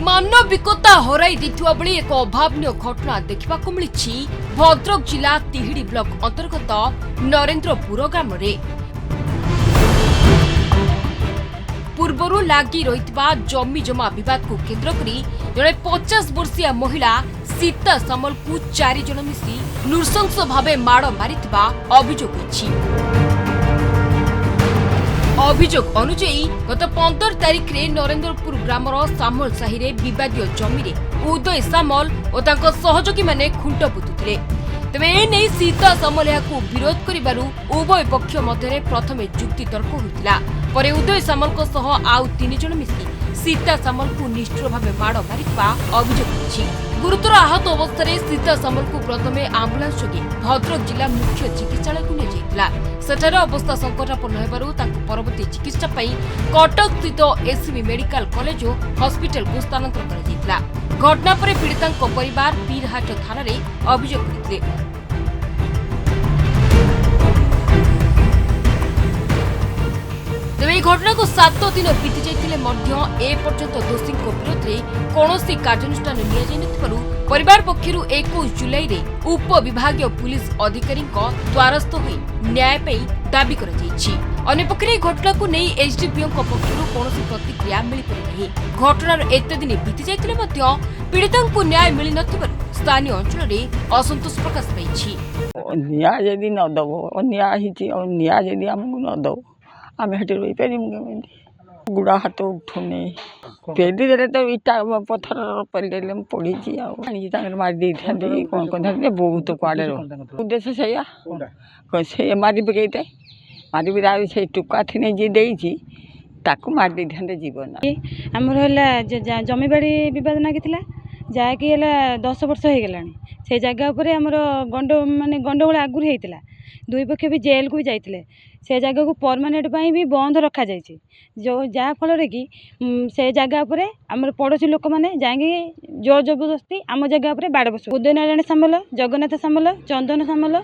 मानविकता हराई देथिबा बेले एक अभावनीय घटना देखा मिली भद्रक जिला तिहिडी ब्लॉक अंतर्गत नरेंद्रपुर ग्राम रे। पूर्वरु लागी रहितबा जमी जमा विवाद को केंद्र करी जड़े 50 वर्षीय महिला सीता सामल को 4 जन मिसी नृशंस भावे माड़ मारिथिबा अभियोग होइछि। अभियोग अनुଯାयी गत 15 तारिख रे नरेंद्रपुर ग्रामर सामल साहि रे विवादीय जमी रे उदय सामल और तांको सहयोगी माने खुंट पुतुथिले। तबे ए नै सीता सामल याकू विरोध करिबारु उभय पक्ष मध्यरे प्रथमे जुक्ति तर्क होइतिला। परे उदय सामल को सह आउ 3 जन मिसी सीता सामल को निष्ठुर भावे माड़ मारिथिबा अभियोग होइछि। गुरुतर आहत अवस्था सीता सामल को प्रथमे आम्बुलांस जोगे भद्रक जिला मुख्य चिकित्सालय को निया जाइतिला। सेठारे अवस्था संकटापन्न हेबारु तांको परवर्ती चिकित्सा पई कटक स्थित एससीबी मेडिकल कॉलेज और हॉस्पिटल को स्थानांतर करा जाइतिला। घटना पर पीड़ितांको परिवार पीरहाट थाना रे अभियोग करिथिले। तेज घटना को 7 दिन बीती जाइतिले मध्य ए पर्यंत दोषी विरोध में कौनसी कार्यानुष्ठान निया जाय नथिबारु परिवार पक्षरु 21 जुलाई रे उप विभागीय पुलिस अधिकारी द्वारस्थ होई न्याय पई दाबी करा जायछि। अन्य पक्षरे घटना को नहीं एसडीपीओ पक्षरु कौनसी प्रतिक्रिया मिली पारि नहीं। घटनार एते दिन बीती जाइतिले मध्य पीड़ितांको न्याय मिली नथिबारु स्थानीय अंचल रे असंतोष प्रकाश पाइछि। न्याय यदि न दबो न्याय हिछि और न्याय यदि हमकु न दबो आमे हटे रही पारिम गुड़ा हाथ उठुने पेदी देले तो इटा पत्थर पड़े पड़ी मार दी कौन कौन बहुत कुआड़े उद्देश्य से मारी पकईते मारी से टुका थी जी देती मार दी जीवन आमर जमीबाड़ी बद नागिला जहाँकि 10 वर्ष हो गला से जगह पर आमर गंड माने गंडगोल आगुरी होता दुई पक्ष भी जेल को भी जाते से जगह को परमानेंट भी बंद रखा जाए जो जहाँफल कि से जगह पर आम पड़ोशी लोक मैंने जाएंगे जोर जबरदस्ती आम जगह पर बाड़ बस उदय नारायण सामल जगन्नाथ सामल चंदन सामल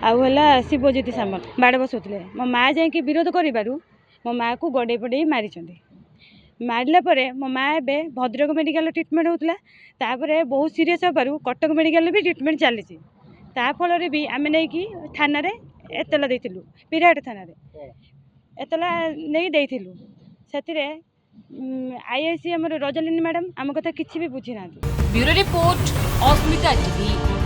आला शिवज्योति सामल बाड़ बसुले मो माँ जाकि विरोध करूँ मो माँ को गड़े पड़े मारी मारला मो माँ ए भद्रक मेडिकल ट्रिटमेंट होता बहुत सीरीयस होबारू कटक मेडिकल भी ट्रिटमेंट चली फल भी आम नहीं थाना एतला देलु पीरहाट थाना एतला नहीं देलु से आईआईसी रजलिनी मैडम आम कथा किसी भी बुझी ना। ब्यूरो रिपोर्ट अस्मिता टीवी।